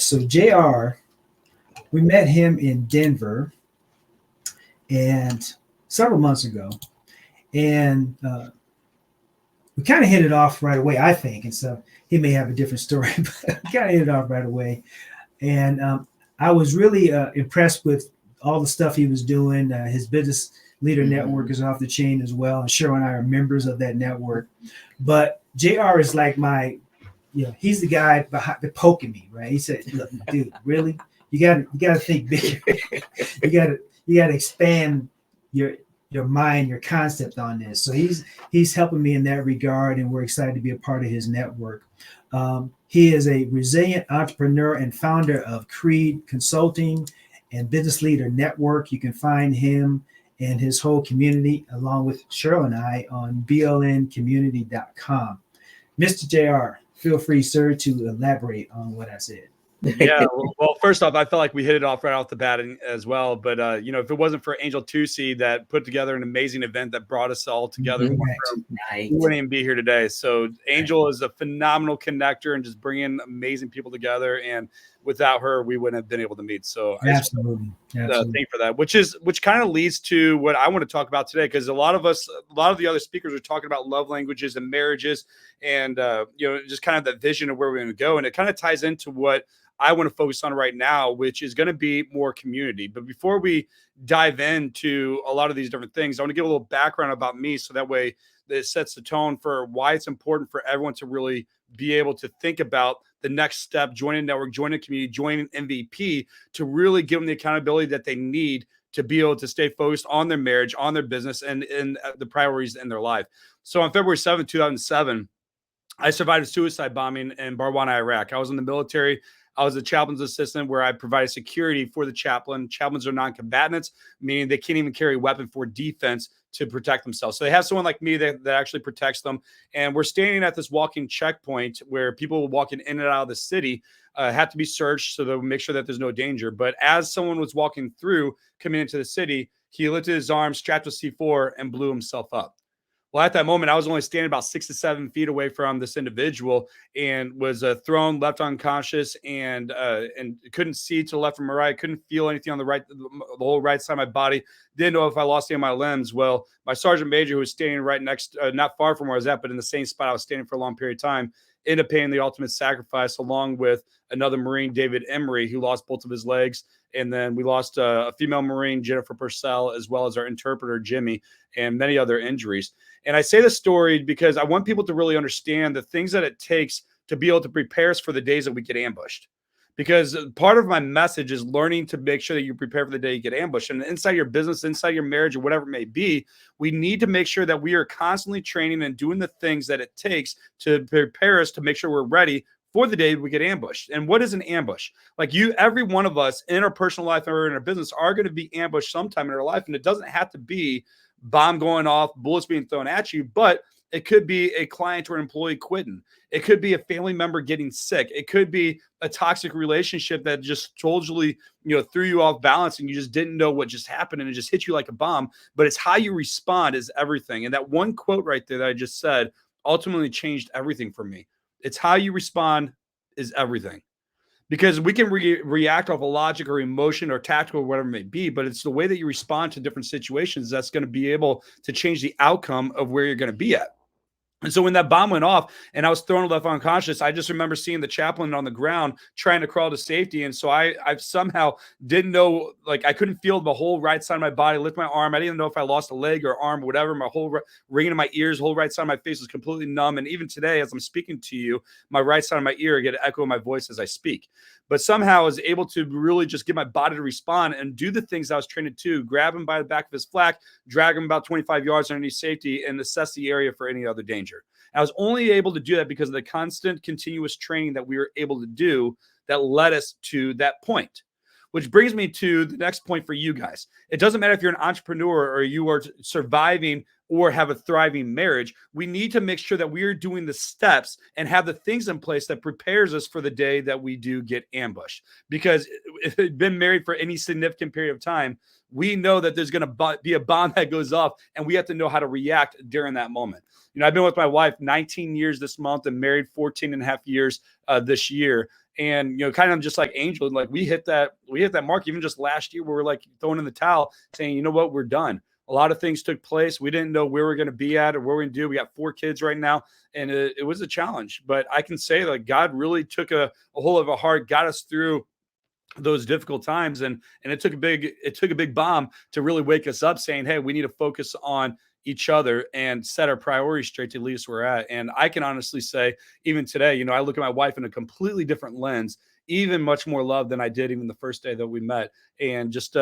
So JR, we met him in Denver and several months ago. And we kind of hit it off right away, I think. And so he may have a different story, but we kind of hit it off right away. And I was really impressed with all the stuff he was doing. His business leader network is off the chain as well. And Cheryl and I are members of that network. But JR is like he's the guy behind the poking me, right? He said, "Look, dude, really? You gotta think bigger. you gotta expand your mind, your concept on this." So he's helping me in that regard, and we're excited to be a part of his network. He is a resilient entrepreneur and founder of Creed Consulting and Business Leader Network. You can find him and his whole community, along with Cheryl and I, on blncommunity.com. Mr. JR, feel free, sir, to elaborate on what I said. Yeah, well, first off, I felt like we hit it off right off the bat as well. But, if it wasn't for Angel Tucci that put together an amazing event that brought us all together, we wouldn't even be here today. So Angel is a phenomenal connector and just bringing amazing people together. And without her, we wouldn't have been able to meet. So absolutely. Thank you for that, which kind of leads to what I want to talk about today, because a lot of the other speakers are talking about love languages and marriages and, just kind of that vision of where we're going to go. And it kind of ties into what I want to focus on right now, which is going to be more community. But before we dive into a lot of these different things, I want to give a little background about me, so that way it sets the tone for why it's important for everyone to really be able to think about the next step, joining a network, joining a community, joining MVP, to really give them the accountability that they need to be able to stay focused on their marriage, on their business, and the priorities in their life. So on February 7th, 2007, I survived a suicide bombing in Barwana, Iraq. I was in the military. I was a chaplain's assistant, where I provided security for the chaplain. Chaplains are non-combatants, meaning they can't even carry a weapon for defense to protect themselves. So they have someone like me that actually protects them. And we're standing at this walking checkpoint where people walking in and out of the city have to be searched, so they'll make sure that there's no danger. But as someone was walking through, coming into the city, he lifted his arm, strapped with C4, and blew himself up. Well, at that moment, I was only standing about 6 to 7 feet away from this individual, and was thrown, left unconscious, and couldn't see to the left from right. Couldn't feel anything on the right, the whole right side of my body. Didn't know if I lost any of my limbs. Well, my sergeant major, who was standing right next, not far from where I was at, but in the same spot I was standing for a long period of time, ended up paying the ultimate sacrifice, along with another Marine, David Emery, who lost both of his legs. And then we lost a female Marine, Jennifer Purcell, as well as our interpreter, Jimmy, and many other injuries. And I say this story because I want people to really understand the things that it takes to be able to prepare us for the days that we get ambushed. Because part of my message is learning to make sure that you prepare for the day you get ambushed. And inside your business, inside your marriage, or whatever it may be, we need to make sure that we are constantly training and doing the things that it takes to prepare us to make sure we're ready for the day we get ambushed. And what is an ambush? Like every one of us in our personal life or in our business are going to be ambushed sometime in our life. And it doesn't have to be bomb going off, bullets being thrown at you, but it could be a client or an employee quitting. It could be a family member getting sick. It could be a toxic relationship that just totally, threw you off balance, and you just didn't know what just happened, and it just hit you like a bomb. But it's how you respond is everything. And that one quote right there that I just said ultimately changed everything for me. It's how you respond is everything. Because we can react off of logic or emotion or tactical or whatever it may be, but it's the way that you respond to different situations that's going to be able to change the outcome of where you're going to be at. And so when that bomb went off and I was thrown left unconscious, I just remember seeing the chaplain on the ground trying to crawl to safety. And so I somehow didn't know, like I couldn't feel the whole right side of my body, lift my arm. I didn't know if I lost a leg or arm, whatever. My whole ringing in my ears, whole right side of my face was completely numb. And even today, as I'm speaking to you, my right side of my ear, I get an echo of my voice as I speak. But somehow I was able to really just get my body to respond and do the things I was trained to do, grab him by the back of his flak, drag him about 25 yards underneath safety, and assess the area for any other danger. I was only able to do that because of the constant, continuous training that we were able to do that led us to that point. Which brings me to the next point for you guys. It doesn't matter if you're an entrepreneur or you are surviving or have a thriving marriage. We need to make sure that we are doing the steps and have the things in place that prepares us for the day that we do get ambushed. Because if you've been married for any significant period of time, we know that there's going to be a bomb that goes off, and we have to know how to react during that moment. I've been with my wife 19 years this month and married 14 and a half years this year. And, kind of just like Angel, like we hit that mark even just last year where we're like throwing in the towel saying, you know what, we're done. A lot of things took place. We didn't know where we're going to be at or what we're going to do. We got 4 kids right now, and it was a challenge. But I can say that God really took a hold of our heart, got us through those difficult times, and it took a big bomb to really wake us up, saying, hey, we need to focus on each other and set our priorities straight to lead us where we're at. And I can honestly say, even today, I look at my wife in a completely different lens, even much more love than I did even the first day that we met, and just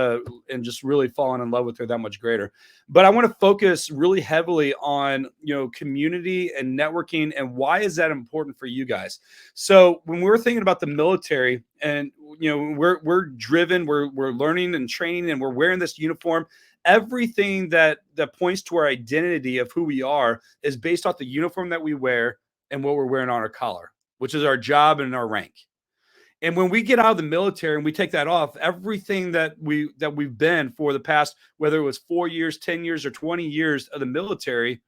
really falling in love with her that much greater. But I want to focus really heavily on, community and networking, and why is that important for you guys? So when we're thinking about the military, and we're driven, we're learning and training, and we're wearing this uniform. Everything that points to our identity of who we are is based off the uniform that we wear and what we're wearing on our collar, which is our job and our rank. And when we get out of the military and we take that off, everything that we've been for the past, whether it was 4 years, 10 years, or 20 years of the military,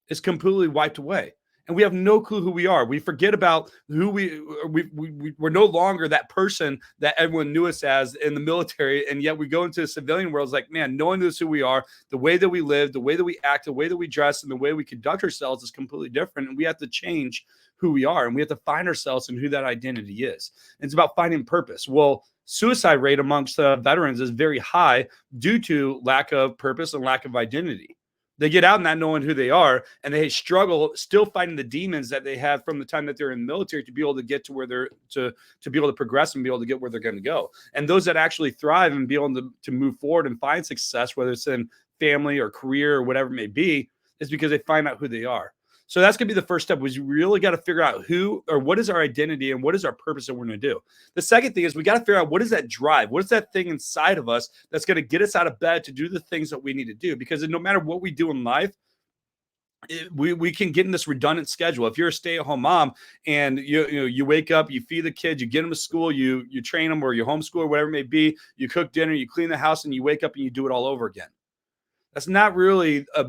is completely wiped away. And we have no clue who we are. We forget about who we're no longer that person that everyone knew us as in the military. And yet we go into the civilian world. It's like, man, no one knows who we are. The way that we live, the way that we act, the way that we dress, and the way we conduct ourselves is completely different. And we have to change who we are. And we have to find ourselves in who that identity is. And it's about finding purpose. Well, suicide rate amongst veterans is very high due to lack of purpose and lack of identity. They get out not knowing who they are, and they struggle still fighting the demons that they have from the time that they're in the military to be able to get to where they're to be able to progress and be able to get where they're going to go. And those that actually thrive and be able to move forward and find success, whether it's in family or career or whatever it may be, is because they find out who they are. So that's going to be the first step, was you really got to figure out who or what is our identity and what is our purpose that we're going to do. The second thing is we got to figure out what is that drive? What is that thing inside of us that's going to get us out of bed to do the things that we need to do? Because no matter what we do in life, we can get in this redundant schedule. If you're a stay-at-home mom and you wake up, you feed the kids, you get them to school, you train them, or you homeschool, or whatever it may be, you cook dinner, you clean the house, and you wake up and you do it all over again. That's not really a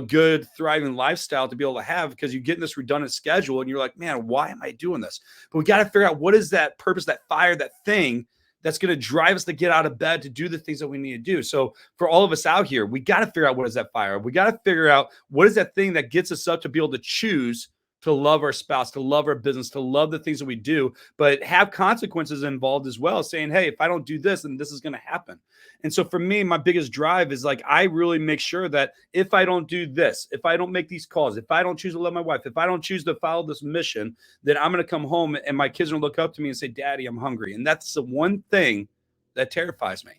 good thriving lifestyle to be able to have, because you get in this redundant schedule and you're like, man, why am I doing this? But we got to figure out what is that purpose, that fire, that thing that's going to drive us to get out of bed to do the things that we need to do. So for all of us out here, we got to figure out what is that fire. We got to figure out what is that thing that gets us up to be able to choose to love our spouse, to love our business, to love the things that we do, but have consequences involved as well, saying, hey, if I don't do this, then this is going to happen. And so for me, my biggest drive is like, I really make sure that if I don't do this, if I don't make these calls, if I don't choose to love my wife, if I don't choose to follow this mission, then I'm going to come home and my kids are going to look up to me and say, Daddy, I'm hungry. And that's the one thing that terrifies me.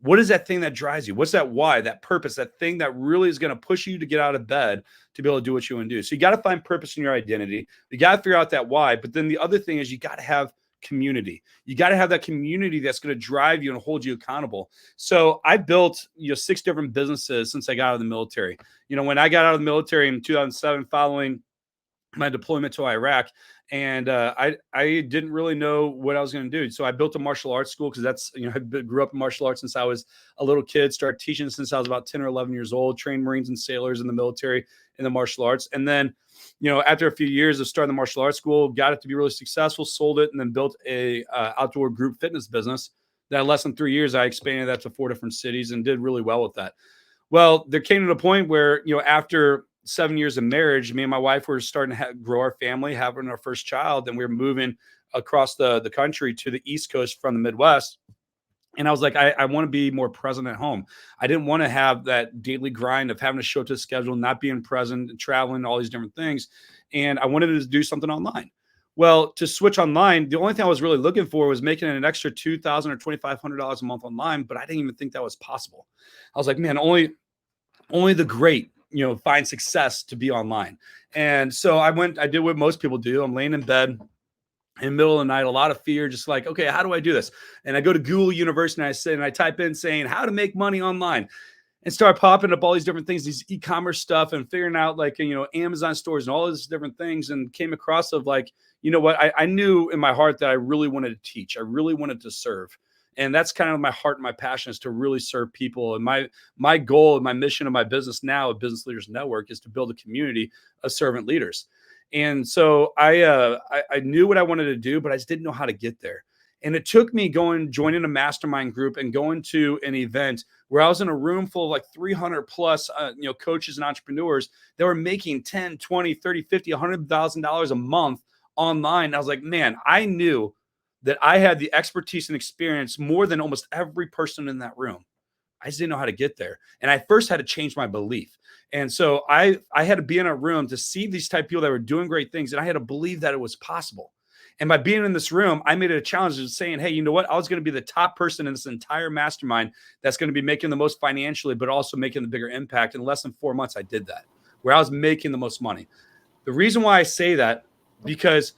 What is that thing that drives you? What's that why, that purpose, that thing that really is going to push you to get out of bed to be able to do what you want to do? So you got to find purpose in your identity. You got to figure out that why. But then the other thing is you got to have community. You got to have that community that's going to drive you and hold you accountable. So I built 6 different businesses since I got out of the military. When I got out of the military in 2007, following my deployment to Iraq, and I didn't really know what I was going to do. So I built a martial arts school, because that's, I grew up in martial arts since I was a little kid, started teaching since I was about 10 or 11 years old, trained Marines and sailors in the military in the martial arts. And then, after a few years of starting the martial arts school, got it to be really successful, sold it, and then built a outdoor group fitness business that in less than 3 years, I expanded that to 4 different cities and did really well with that. Well, there came to a point where, after 7 years of marriage, me and my wife were starting to grow our family, having our first child, and we were moving across the country to the East Coast from the Midwest. And I was like, I want to be more present at home. I didn't want to have that daily grind of having to show up to the schedule, not being present, and traveling, all these different things. And I wanted to do something online. Well, to switch online, the only thing I was really looking for was making an extra $2,000 or $2,500 a month online, but I didn't even think that was possible. I was like, man, only the great, find success to be online. And so I did what most people do. I'm laying in bed in the middle of the night, a lot of fear, just like, okay, how do I do this? And I go to Google University and I type in saying how to make money online, and start popping up all these different things, these e-commerce stuff, and figuring out like, Amazon stores and all these different things, and came across of like, what, I knew in my heart that I really wanted to teach. I really wanted to serve. And that's kind of my heart and my passion, is to really serve people. And my goal and my mission of my business now, Business Leaders Network, is to build a community of servant leaders. And so I knew what I wanted to do, but I just didn't know how to get there. And it took me joining a mastermind group and going to an event where I was in a room full of like 300 plus, coaches and entrepreneurs that were making 10, 20, 30, 50, $100,000 a month online. I was like, man, I knew that I had the expertise and experience more than almost every person in that room. I just didn't know how to get there. And I first had to change my belief. And so I had to be in a room to see these type of people that were doing great things. And I had to believe that it was possible. And by being in this room, I made it a challenge of saying, hey, you know what? I was going to be the top person in this entire mastermind that's going to be making the most financially, but also making the bigger impact. In less than 4 months, I did that, where I was making the most money. The reason why I say that, because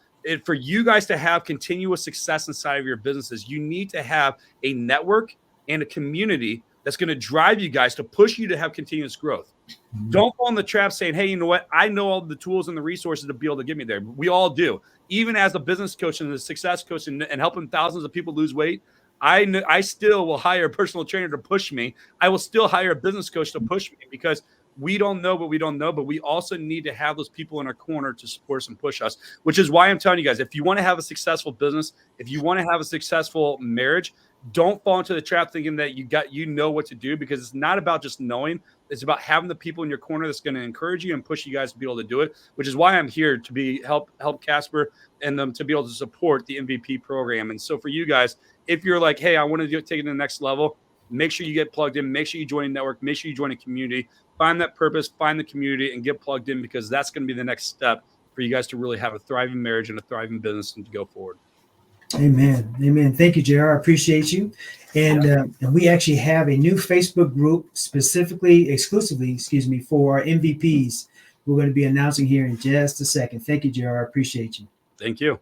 for you guys to have continuous success inside of your businesses, you need to have a network and a community that's going to drive you guys to push you to have continuous growth. Mm-hmm. Don't fall in the trap saying, hey, you know what? I know all the tools and the resources to be able to get me there. We all do. Even as a business coach and a success coach and helping thousands of people lose weight, I still will hire a personal trainer to push me. I will still hire a business coach to push me, because we don't know what we don't know, but we also need to have those people in our corner to support us and push us, which is why I'm telling you guys, if you want to have a successful business, if you want to have a successful marriage, don't fall into the trap thinking that you know what to do, because it's not about just knowing. It's about having the people in your corner that's going to encourage you and push you guys to be able to do it, which is why I'm here to help Casper and them to be able to support the MVP program. And so for you guys, if you're like, hey, I want to take it to the next level, make sure you get plugged in, make sure you join a network, make sure you join a community, find that purpose, find the community, and get plugged in, because that's going to be the next step for you guys to really have a thriving marriage and a thriving business and to go forward. Amen. Amen. Thank you, JR. I appreciate you. And we actually have a new Facebook group exclusively, for our MVPs. We're going to be announcing here in just a second. Thank you, JR. I appreciate you. Thank you.